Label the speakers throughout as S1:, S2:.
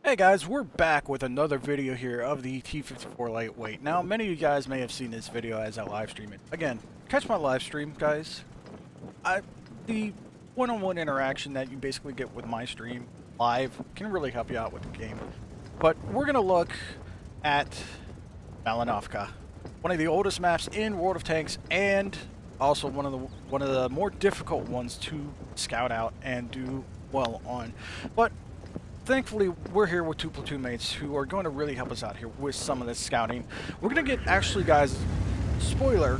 S1: Hey guys, we're back with another video here of the T-54 Lightweight. Now, many of you guys may have seen this video as I live stream it. Again, catch my live stream, guys. The one-on-one interaction that you basically get with my stream live can really help you out with the game. But we're gonna look at Malinovka, one of the oldest maps in World of Tanks, and also one of the more difficult ones to scout out and do well on. But thankfully, we're here with two platoon mates who are going to really help us out here with some of this scouting. We're going to get, actually guys, spoiler,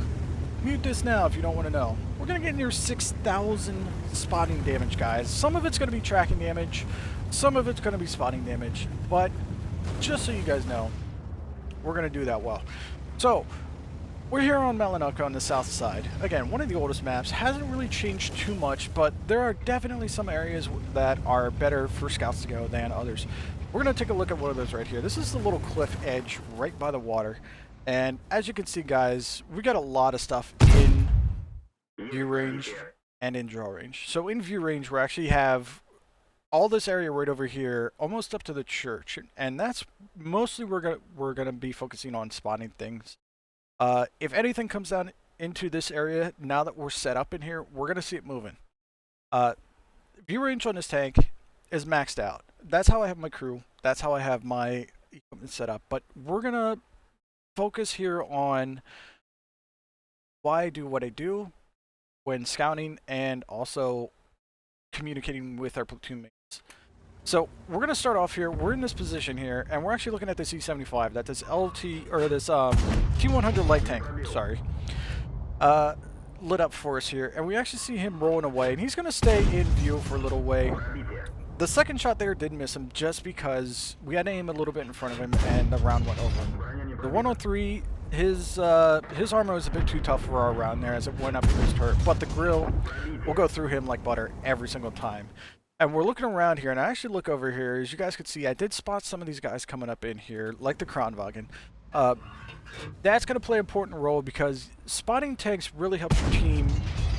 S1: mute this now if you don't want to know. We're going to get near 6,000 spotting damage, guys. Some of it's going to be tracking damage, some of it's going to be spotting damage, but just so you guys know, we're going to do that well. So, we're here on Malinovka on the south side. Again, one of the oldest maps. Hasn't really changed too much, but there are definitely some areas that are better for scouts to go than others. We're going to take a look at one of those right here. This is the little cliff edge right by the water. And as you can see, guys, we got a lot of stuff in view range and in draw range. So in view range, we actually have all this area right over here, almost up to the church. And that's mostly we're gonna be focusing on spotting things. If anything comes down into this area, now that we're set up in here, we're going to see it moving. View range on this tank is maxed out. That's how I have my crew. That's how I have my equipment set up. But we're going to focus here on why I do what I do when scouting and also communicating with our platoon mates. So we're going to start off here. We're in this position here, and we're actually looking at this E75 that this T100 light tank, sorry, lit up for us here, and we actually see him rolling away, and he's going to stay in view for a little way. The second shot there did miss him just because we had to aim a little bit in front of him, and the round went over him. The 103, his armor was a bit too tough for our round there as it went up to his turret, but the grill will go through him like butter every single time. And we're looking around here, and I actually look over here. As you guys can see, I did spot some of these guys coming up in here, like the Kranwagen. That's going to play an important role because spotting tanks really helps your team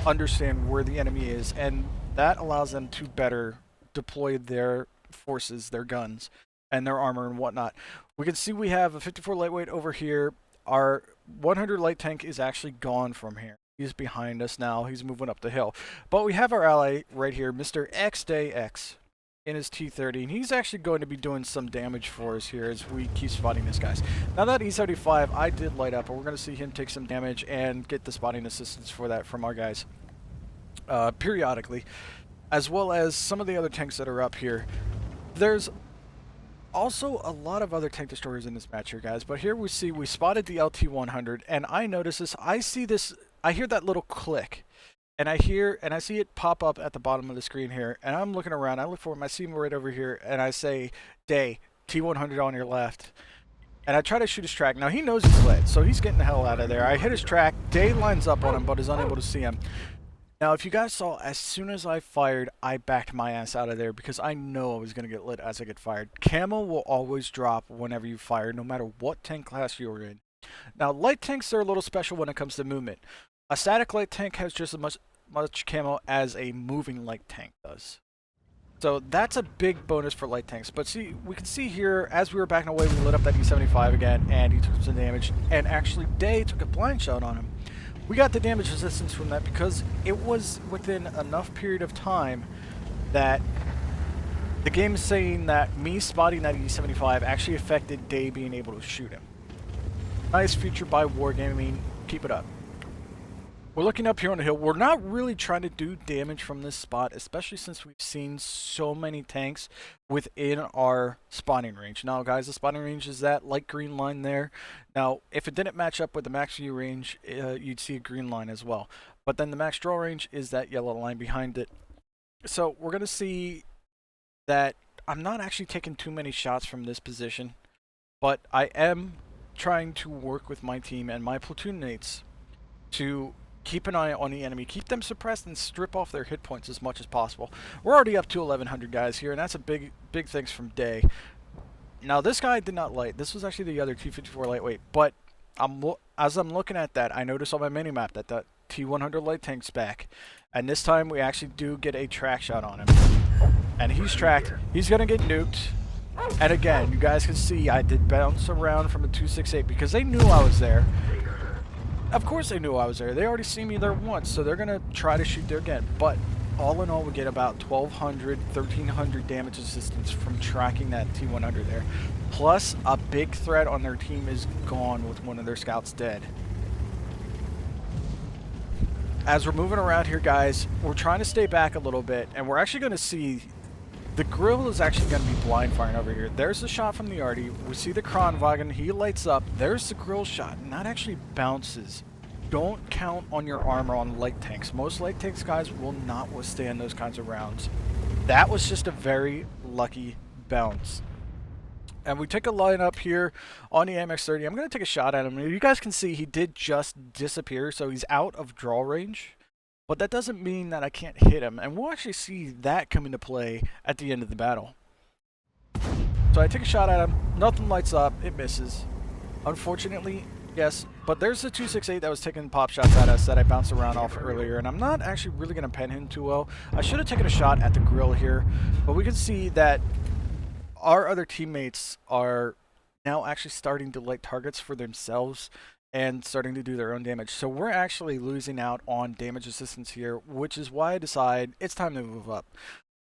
S1: understand where the enemy is, and that allows them to better deploy their forces, their guns, and their armor and whatnot. We can see we have a 54 lightweight over here. Our 100 light tank is actually gone from here. He's behind us now. He's moving up the hill. But we have our ally right here, Mr. X-Day X, in his T-30. And he's actually going to be doing some damage for us here as we keep spotting this guys. Now that E75, I did light up, and we're going to see him take some damage and get the spotting assistance for that from our guys periodically, as well as some of the other tanks that are up here. There's also a lot of other tank destroyers in this match here, guys. But here we spotted the LT-100, and I notice this. I hear that little click, and I see it pop up at the bottom of the screen here, and I'm looking around, I look for him, I see him right over here, and I say, Day, T-100 on your left. And I try to shoot his track. Now he knows he's lit, so he's getting the hell out of there. I hit his track, Day lines up on him, but is unable to see him. Now if you guys saw, as soon as I fired, I backed my ass out of there because I know I was going to get lit as I get fired. Camo will always drop whenever you fire, no matter what tank class you're in. Now light tanks are a little special when it comes to movement. A static light tank has just as much camo as a moving light tank does. So that's a big bonus for light tanks. But see, we can see here, as we were backing away, we lit up that E75 again, and he took some damage. And actually, Day took a blind shot on him. We got the damage resistance from that because it was within enough period of time that the game is saying that me spotting that E75 actually affected Day being able to shoot him. Nice feature by Wargaming. Keep it up. We're looking up here on the hill. We're not really trying to do damage from this spot, especially since we've seen so many tanks within our spotting range. Now, guys, the spotting range is that light green line there. Now, if it didn't match up with the max view range, you'd see a green line as well. But then the max draw range is that yellow line behind it. So we're going to see that I'm not actually taking too many shots from this position, but I am trying to work with my team and my platoon mates to keep an eye on the enemy, keep them suppressed, and strip off their hit points as much as possible. We're already up to 1,100 guys here, and that's a big thanks from Day. Now, this guy did not light. This was actually the other T-54 lightweight, but as I'm looking at that, I notice on my minimap that the T-100 light tank's back, and this time we actually do get a track shot on him. And he's tracked. He's going to get nuked. And again, you guys can see I did bounce around from a 268 because they knew I was there. Of course they knew I was there. They already seen me there once, so they're going to try to shoot there again. But all in all, we get about 1,200, 1,300 damage assistance from tracking that T-100 there. Plus, a big threat on their team is gone with one of their scouts dead. As we're moving around here, guys, we're trying to stay back a little bit, and we're actually going to see the grill is actually going to be blind firing over here. There's the shot from the Artie. We see the Kranwagen. He lights up. There's the grill shot, and that actually bounces. Don't count on your armor on light tanks. Most light tanks, guys, will not withstand those kinds of rounds. That was just a very lucky bounce. And we take a line up here on the AMX-30. I'm going to take a shot at him. You guys can see he did just disappear, so he's out of draw range. But that doesn't mean that I can't hit him. And we'll actually see that come into play at the end of the battle. So I take a shot at him. Nothing lights up. It misses. Unfortunately, yes. But there's the 268 that was taking pop shots at us that I bounced around off earlier. And I'm not actually really going to pen him too well. I should have taken a shot at the grill here. But we can see that our other teammates are now actually starting to light targets for themselves and starting to do their own damage. So we're actually losing out on damage assistance here, which is why I decide it's time to move up.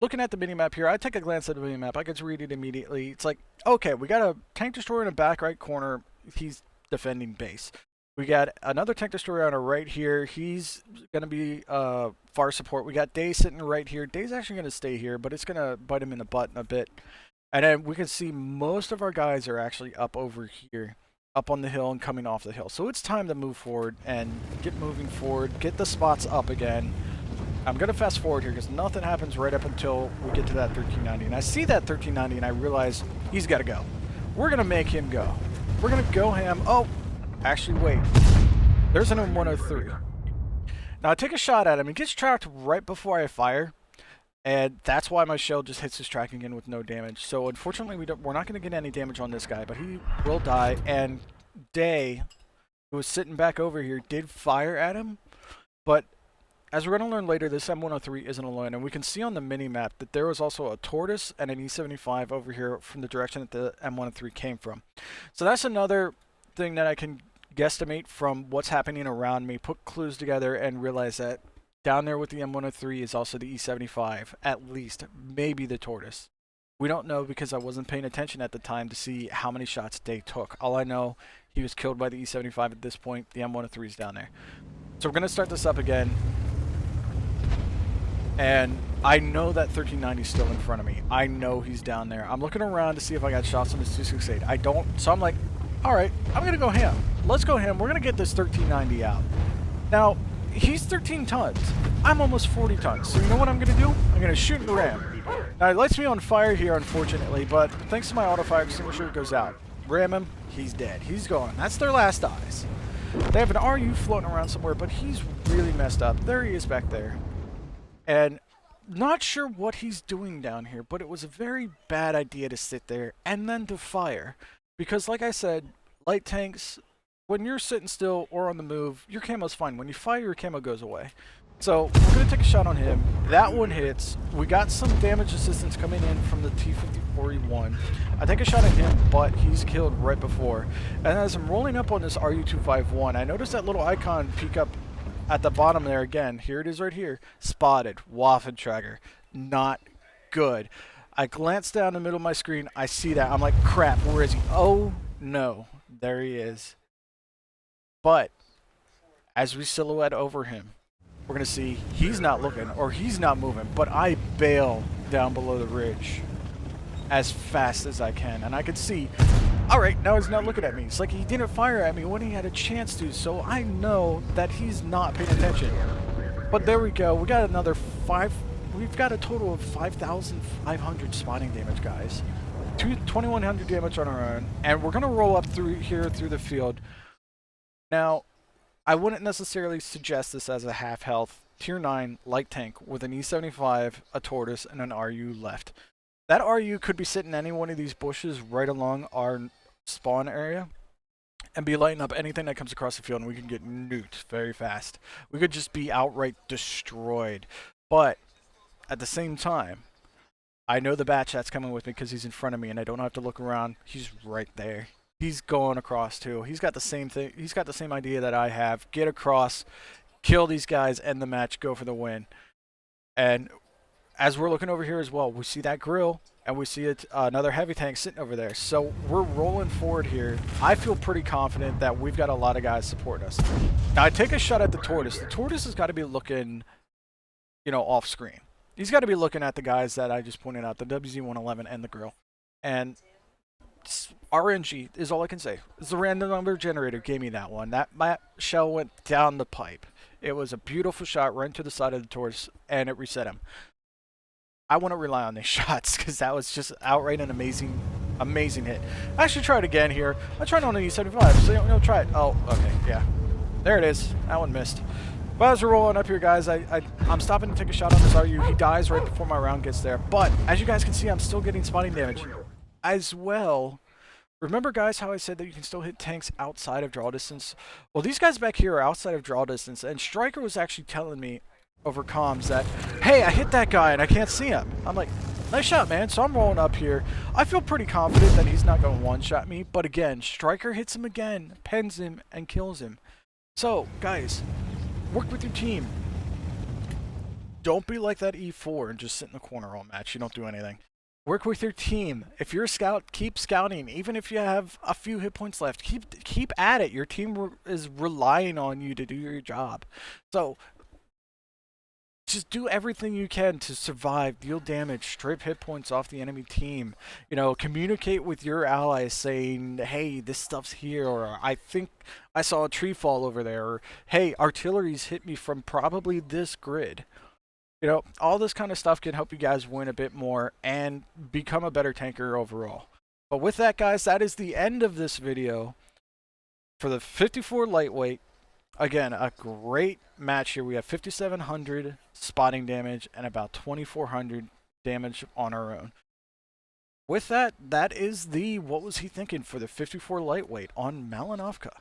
S1: Looking at the minimap here, I take a glance at the minimap. I get to read it immediately. It's like, okay, we got a tank destroyer in the back right corner. He's defending base. We got another tank destroyer on our right here. He's going to be far support. We got Day sitting right here. Day's actually going to stay here, but it's going to bite him in the butt in a bit. And then we can see most of our guys are actually up over here, up on the hill and coming off the hill. So it's time to move forward and get moving forward, get the spots up again. I'm going to fast forward here because nothing happens right up until we get to that 1390. And I see that 1390 and I realize he's got to go. We're going to make him go. We're going to go ham. Oh, actually, wait. There's an M103. Now I take a shot at him. He gets tracked right before I fire. And that's why my shell just hits his tracking in with no damage. So unfortunately, we're not going to get any damage on this guy, but he will die. And Day, who was sitting back over here, did fire at him. But as we're going to learn later, this M103 isn't alone. And we can see on the mini-map that there was also a Tortoise and an E75 over here from the direction that the M103 came from. So that's another thing that I can guesstimate from what's happening around me, put clues together, and realize that down there with the M103 is also the E75, at least, maybe the Tortoise. We don't know because I wasn't paying attention at the time to see how many shots Day took. All I know, he was killed by the E75 at this point. The M103 is down there. So we're going to start this up again. And I know that 1390 is still in front of me. I know he's down there. I'm looking around to see if I got shots on his 268. I don't, so I'm like, all right, I'm going to go ham. Let's go ham. We're going to get this 1390 out. Now, he's 13 tons. I'm almost 40 tons. So you know what I'm going to do? I'm going to shoot and ram. Now, it lights me on fire here, unfortunately, but thanks to my auto-fire extinguisher, it goes out. Ram him. He's dead. He's gone. That's their last eyes. They have an RU floating around somewhere, but he's really messed up. There he is back there. And not sure what he's doing down here, but it was a very bad idea to sit there and then to fire. Because like I said, light tanks, when you're sitting still or on the move, your camo's fine. When you fire, your camo goes away. So we're going to take a shot on him. That one hits. We got some damage assistance coming in from the T-54E1. I take a shot at him, but he's killed right before. And as I'm rolling up on this RU-251, I noticed that little icon peek up at the bottom there again. Here it is right here. Spotted. Waffentrager. Not good. I glance down the middle of my screen. I see that. I'm like, crap, where is he? Oh, no. There he is. But as we silhouette over him, we're going to see he's not looking or he's not moving, but I bail down below the ridge as fast as I can. And I can see, all right, now he's not looking at me. It's like he didn't fire at me when he had a chance to, so I know that he's not paying attention. But there we go. We got another we've got a total of 5,500 spotting damage, guys. 2,100 damage on our own. And we're going to roll up through here through the field. Now, I wouldn't necessarily suggest this as a half health tier 9 light tank with an E75, a Tortoise, and an RU left. That RU could be sitting in any one of these bushes right along our spawn area and be lighting up anything that comes across the field, and we can get nuked very fast. We could just be outright destroyed. But at the same time, I know the bat chat's coming with me because he's in front of me, and I don't have to look around. He's right there. He's going across too. He's got the same thing. He's got the same idea that I have. Get across, kill these guys, end the match, go for the win. And as we're looking over here as well, we see that grill, and we see another heavy tank sitting over there. So we're rolling forward here. I feel pretty confident that we've got a lot of guys supporting us. Now I take a shot at the tortoise. The tortoise has got to be looking, you know, off screen. He's got to be looking at the guys that I just pointed out, the WZ-111 and the grill. And RNG is all I can say. It's the random number generator gave me that one. That shell went down the pipe. It was a beautiful shot right to the side of the tortoise, and it reset him. I want to rely on these shots because that was just outright an amazing hit. I should try it again here. I tried on an E75, so you know, try it. Oh, okay, yeah. There it is. That one missed. But as we're rolling up here, guys, I'm stopping to take a shot on this RU. He dies right before my round gets there. But as you guys can see, I'm still getting spotting damage as well. Remember, guys, how I said that you can still hit tanks outside of draw distance? Well, these guys back here are outside of draw distance, and Striker was actually telling me over comms that, hey, I hit that guy and I can't see him. I'm like, nice shot, man. So I'm rolling up here. I feel pretty confident that he's not going to one-shot me, but again, Striker hits him again, pens him, and kills him. So, guys, work with your team. Don't be like that E4 and just sit in the corner all match. You don't do anything. Work with your team. If you're a scout, keep scouting. Even if you have a few hit points left, keep at it. Your team is relying on you to do your job. So just do everything you can to survive, deal damage, strip hit points off the enemy team. You know, communicate with your allies saying, hey, this stuff's here, or I think I saw a tree fall over there, or hey, artillery's hit me from probably this grid. You know, all this kind of stuff can help you guys win a bit more and become a better tanker overall. But with that, guys, that is the end of this video for the 54 lightweight. Again, a great match here. We have 5,700 spotting damage and about 2,400 damage on our own. With that, that is the what was he thinking for the 54 lightweight on Malinovka.